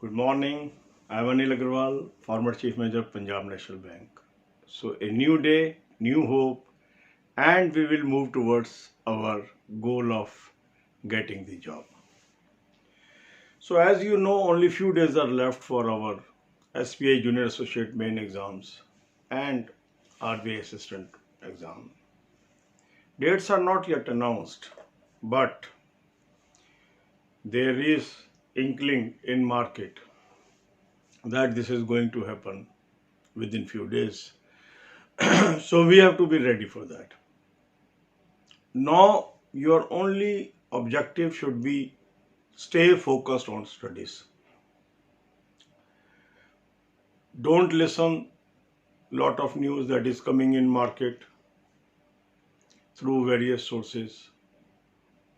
Good morning. I'm Anil Agarwal, former Chief Manager, Punjab National Bank. So, a new day, new hope, and we will move towards our goal of getting the job. So, as you know, only few days are left for our SBI Junior Associate main exams and RBI Assistant exam. Dates are not yet announced, but there is inkling in market that this is going to happen within few days. So we have to be ready for that. Now your only objective should be stay focused on studies. Don't listen lot of news that is coming in market through various sources.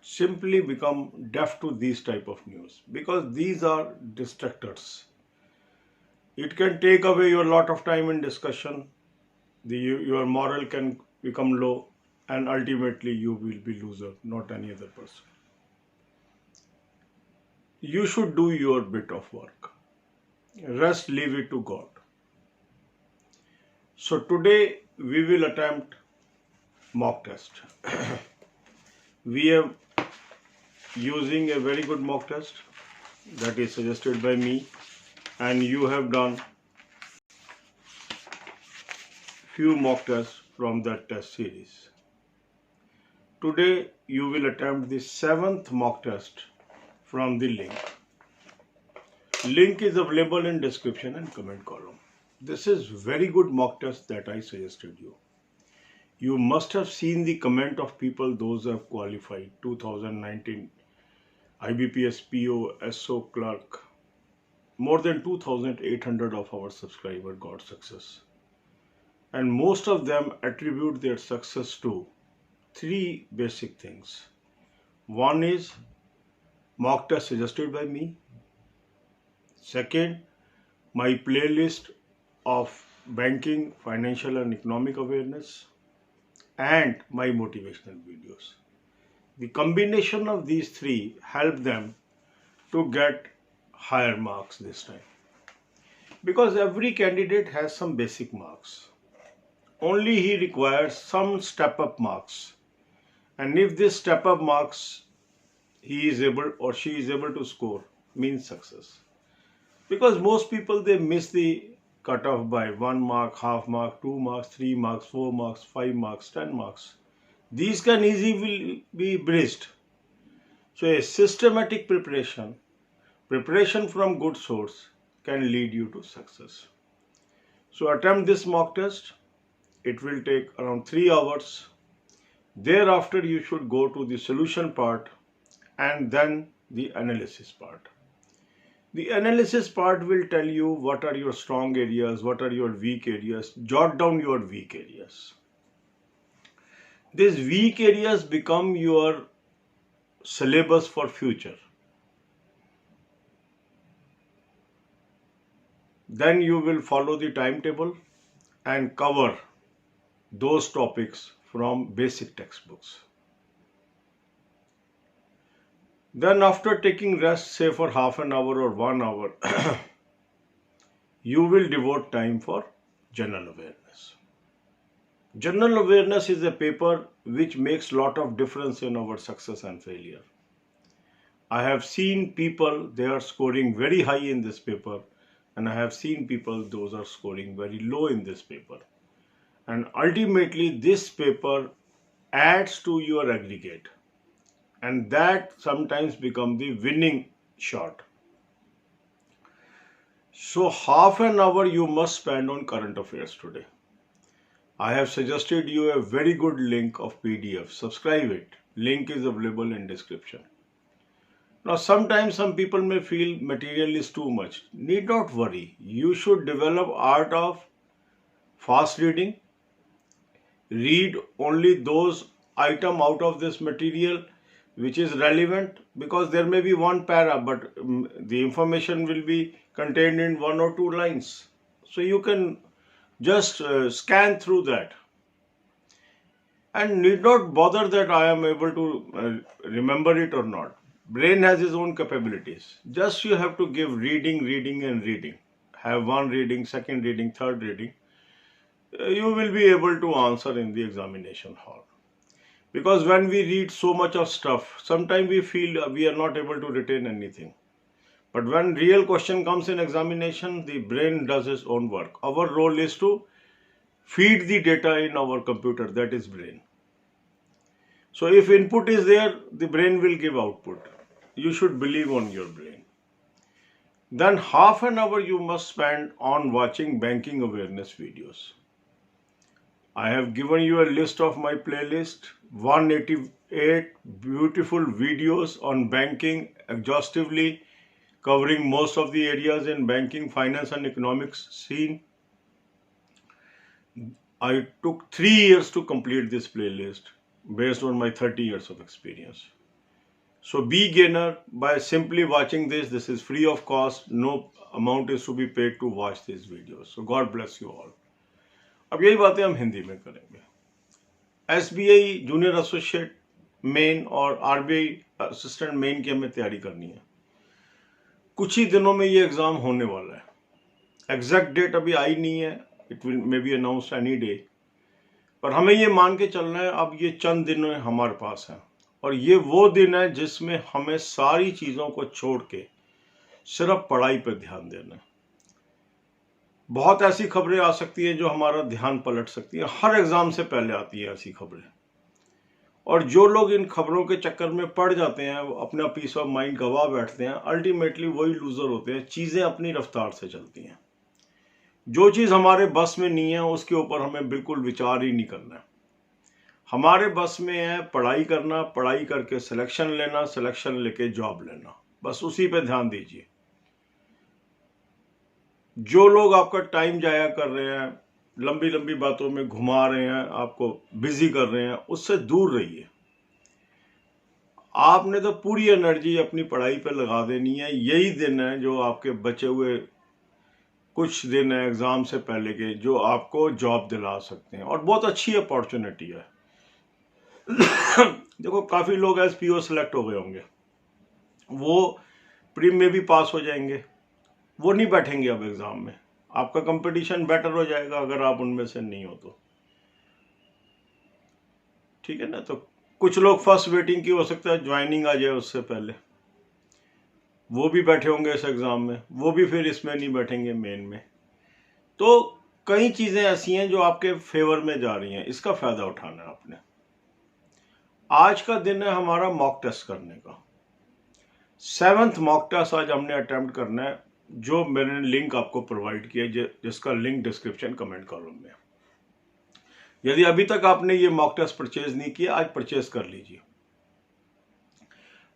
Simply become deaf to these type of news because these are distractors. It can take away your lot of time in discussion. Your moral can become low, and ultimately you will be loser, not any other person. You should do your bit of work. Rest, leave it to God. So today we will attempt mock test. We are using a very good mock test that is suggested by me, and you have done few mock tests from that test series. Today you will attempt the 7th mock test from the link. Link is available in description and comment column. This is very good mock test that I suggested you. You must have seen the comment of people, those who have qualified 2019 IBPS PO SO clerk. More than 2,800 of our subscribers got success. And most of them attribute their success to 3 basic things. One is mock test suggested by me. Second, my playlist of banking, financial and economic awareness, and my motivational videos. The combination of these 3 helped them to get higher marks this time. Because every candidate has some basic marks. Only he requires some step-up marks. And if this step-up marks he is able or she is able to score, means success. Because most people, they miss the cutoff by 1 mark, half mark, 2 marks, 3 marks, 4 marks, 5 marks, 10 marks. These can easily be breached. So a systematic preparation from good source can lead you to success. So attempt this mock test. It will take around 3 hours. Thereafter you should go to the solution part and then the analysis part. The analysis part will tell you what are your strong areas, what are your weak areas. Jot down your weak areas. These weak areas become your syllabus for future. Then you will follow the timetable and cover those topics from basic textbooks. Then after taking rest, say for half an hour or 1 hour, you will devote time for general awareness. General awareness is a paper which makes lot of difference in our success and failure. I have seen people, they are scoring very high in this paper, and I have seen people, those are scoring very low in this paper. And ultimately this paper adds to your aggregate, and that sometimes becomes the winning shot. So half an hour you must spend on current affairs today. I have suggested you a very good link of PDF. Subscribe it. Link is available in description. Now sometimes some people may feel material is too much. Need not worry. You should develop art of fast reading. Read only those items out of this material which is relevant, because there may be one para but the information will be contained in 1 or 2 lines. So you can just scan through that and need not bother that I am able to remember it or not. Brain has its own capabilities. Just you have to give reading, reading and reading. Have one reading, second reading, third reading. You will be able to answer in the examination hall. Because when we read so much of stuff, sometimes we feel we are not able to retain anything. But when real question comes in examination, the brain does its own work. Our role is to feed the data in our computer, that is brain. So if input is there, the brain will give output. You should believe on your brain. Then half an hour you must spend on watching banking awareness videos. I have given you a list of my playlist, 188 beautiful videos on banking, exhaustively covering most of the areas in banking, finance and economics scene. I took 3 years to complete this playlist based on my 30 years of experience. So be gainer by simply watching this. This is free of cost. No amount is to be paid to watch these videos. So God bless you all. अब यही बातें हम हिंदी में करेंगे. SBI junior associate main और RBI assistant main की हमें तैयारी करनी है. कुछ ही दिनों में ये एग्जाम होने वाला है. एग्जैक्ट डेट अभी आई नहीं है. It will may be announced any day. पर हमें ये मान के चलना है अब ये चंद दिन हमारे पास हैं और ये वो दिन है जिसमें हमें सारी चीज़ों को छोड़ के सिर्फ पढ़ाई पर ध्यान देना है. बहुत ऐसी खबरें आ सकती हैं जो हमारा ध्यान पलट सकती हैं. हर एग्जाम से पहले आती है ऐसी खबरें और जो लोग इन खबरों के चक्कर में पड़ जाते हैं वो अपना पीस ऑफ माइंड गवा बैठते हैं. अल्टीमेटली वही लूजर होते हैं. चीज़ें अपनी रफ्तार से चलती हैं. जो चीज़ हमारे बस में नहीं है उसके ऊपर हमें बिल्कुल विचार ही नहीं करना है. हमारे बस में है पढ़ाई करना, पढ़ाई करके सिलेक्शन लेना, सिलेक्शन लेके जॉब लेना. बस उसी पे ध्यान दीजिए. जो लोग आपका टाइम जाया कर रहे हैं, लंबी लंबी बातों में घुमा रहे हैं, आपको बिजी कर रहे हैं, उससे दूर रहिए. आपने तो पूरी एनर्जी अपनी पढ़ाई पे लगा देनी है. यही दिन है जो आपके बचे हुए कुछ दिन है एग्जाम से पहले के जो आपको जॉब दिला सकते हैं और बहुत अच्छी अपॉर्चुनिटी है. देखो काफ़ी लोग SPO सेलेक्ट हो गए होंगे, वो प्रीम में भी पास हो जाएंगे, वो नहीं बैठेंगे अब एग्जाम में. आपका कंपटीशन बेटर हो जाएगा अगर आप उनमें से नहीं हो तो. ठीक है ना. तो कुछ लोग फर्स्ट वेटिंग की हो सकता है ज्वाइनिंग आ जाए उससे पहले, वो भी बैठे होंगे इस एग्जाम में, वो भी फिर इसमें नहीं बैठेंगे मेन में. तो कई चीज़ें ऐसी हैं जो आपके फेवर में जा रही हैं. इसका फ़ायदा उठाना है आपने. आज का दिन है हमारा मॉक टेस्ट करने का. 7th मॉक टेस्ट आज हमने अटेम्प्ट करना है जो मैंने लिंक आपको प्रोवाइड किया जिसका लिंक डिस्क्रिप्शन कमेंट कॉलम में. यदि अभी तक आपने ये मॉक टेस्ट परचेज नहीं किया आज परचेज कर लीजिए.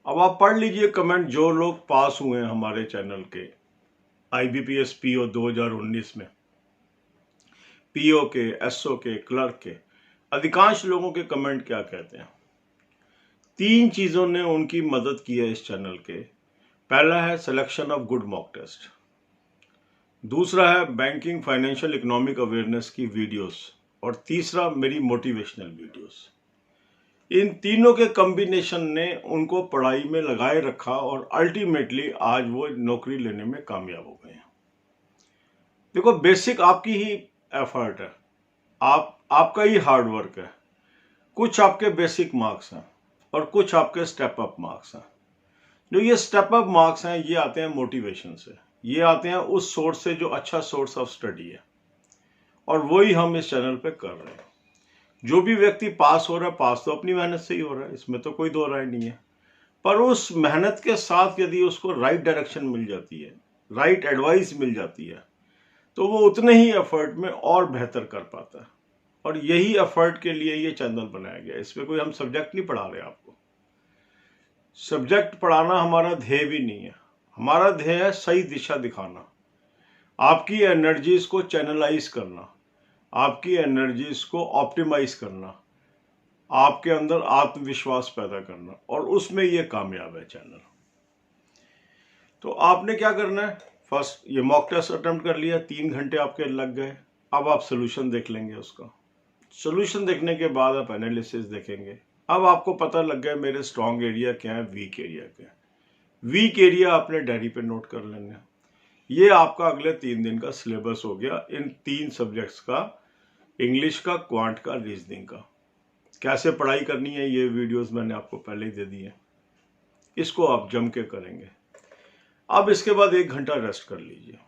अब आप पढ़ लीजिए कमेंट. जो लोग पास हुए हैं हमारे चैनल के IBPS PO 2019 में, PO के, SO के, क्लर्क के, अधिकांश लोगों के कमेंट क्या कहते हैं. 3 चीज़ों ने उनकी मदद की है इस चैनल के. पहला है selection of good mock test, दूसरा है बैंकिंग फाइनेंशियल इकोनॉमिक अवेयरनेस की वीडियोस और तीसरा मेरी मोटिवेशनल वीडियोस. इन तीनों के कॉम्बिनेशन ने उनको पढ़ाई में लगाए रखा और अल्टीमेटली आज वो नौकरी लेने में कामयाब हो गए हैं. देखो बेसिक आपकी ही एफर्ट है, आपका ही हार्ड वर्क है. कुछ आपके बेसिक मार्क्स हैं और कुछ आपके स्टेप अप मार्क्स हैं. जो ये स्टेप अप मार्क्स हैं ये आते हैं मोटिवेशन से, ये आते हैं उस सोर्स से जो अच्छा सोर्स ऑफ स्टडी है और वही हम इस चैनल पे कर रहे हैं. जो भी व्यक्ति पास हो रहा है, पास तो अपनी मेहनत से ही हो रहा है, इसमें तो कोई दो राय नहीं है. पर उस मेहनत के साथ यदि उसको राइट डायरेक्शन मिल जाती है, राइट एडवाइस मिल जाती है, तो वो उतने ही एफर्ट में और बेहतर कर पाता है. और यही एफर्ट के लिए ये चैनल बनाया गया. इसमें कोई हम सब्जेक्ट नहीं पढ़ा रहे आपको. सब्जेक्ट पढ़ाना हमारा ध्येय भी नहीं है. हमारा ध्येय है सही दिशा दिखाना, आपकी एनर्जीज को चैनलाइज करना, आपकी एनर्जीज को ऑप्टिमाइज करना, आपके अंदर आत्मविश्वास पैदा करना, और उसमें ये कामयाब है चैनल. तो आपने क्या करना है, फर्स्ट ये मॉक टेस्ट अटेम्प्ट कर लिया, 3 घंटे आपके लग गए. अब आप सोल्यूशन देख लेंगे. उसका सोल्यूशन देखने के बाद आप एनालिसिस देखेंगे. अब आपको पता लग गया मेरे स्ट्रॉन्ग एरिया क्या है, वीक एरिया क्या है. वीक एरिया आपने डायरी पे नोट कर लेना। ये आपका अगले 3 दिन का सिलेबस हो गया इन 3 सब्जेक्ट्स का, इंग्लिश का, क्वांट का, रीजनिंग का। कैसे पढ़ाई करनी है ये वीडियोस मैंने आपको पहले ही दे दी है, इसको आप जम के करेंगे। अब इसके बाद 1 घंटा रेस्ट कर लीजिए।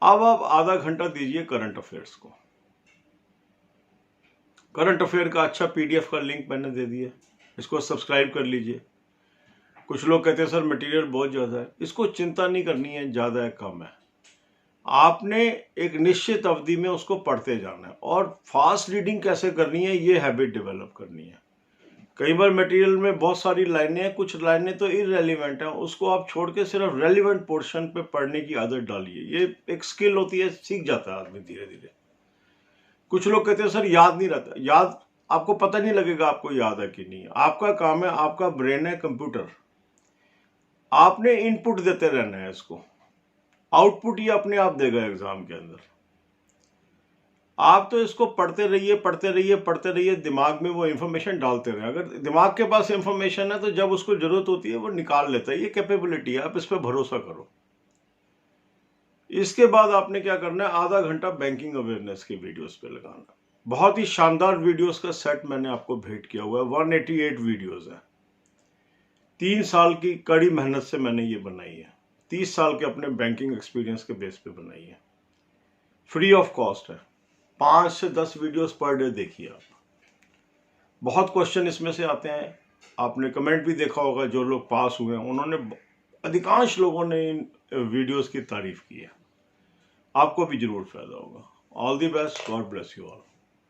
अब आप आधा घंटा दीजिए करंट अफेयर्स को। करंट अफेयर का अच्छा पीडीएफ का लिंक मैंने दे दिया, इसको सब्सक्राइब कर लीजिए। कुछ लोग कहते हैं सर मटेरियल बहुत ज़्यादा है, इसको चिंता नहीं करनी है, ज़्यादा है कम है, आपने एक निश्चित अवधि में उसको पढ़ते जाना है। और फास्ट रीडिंग कैसे करनी है ये हैबिट डेवलप करनी है। कई बार मटेरियल में बहुत सारी लाइनें हैं, कुछ लाइनें तो इररेलेवेंट हैं, उसको आप छोड़ के सिर्फ रेलिवेंट पोर्शन पे पढ़ने की आदत डालिए। ये एक स्किल होती है, सीख जाता है आदमी धीरे धीरे। कुछ लोग कहते हैं सर याद नहीं रहता, याद आपको पता नहीं लगेगा आपको याद है कि नहीं। आपका काम है, आपका ब्रेन है कंप्यूटर, आपने इनपुट देते रहना है इसको, आउटपुट ये अपने आप देगा एग्जाम के अंदर। आप तो इसको पढ़ते रहिए पढ़ते रहिए पढ़ते रहिए, दिमाग में वो इंफॉर्मेशन डालते रहे। अगर दिमाग के पास इंफॉर्मेशन है तो जब उसको जरूरत होती है वो निकाल लेता है, ये कैपेबिलिटी है, आप इस पर भरोसा करो। इसके बाद आपने क्या करना है, आधा घंटा बैंकिंग अवेयरनेस की वीडियोस पे लगाना। बहुत ही शानदार वीडियोस का सेट मैंने आपको भेंट किया हुआ है, 188 वीडियोस है। 3 साल की कड़ी मेहनत से मैंने ये बनाई है, 30 साल के अपने बैंकिंग एक्सपीरियंस के बेस पे बनाई है, फ्री ऑफ कॉस्ट है। 5 से 10 वीडियोस पर डे देखिए आप। बहुत क्वेश्चन इसमें से आते हैं, आपने कमेंट भी देखा होगा, जो लोग पास हुए हैं उन्होंने, अधिकांश लोगों ने इन वीडियोस की तारीफ की है। आपको भी जरूर फायदा होगा। All the best, God bless you all.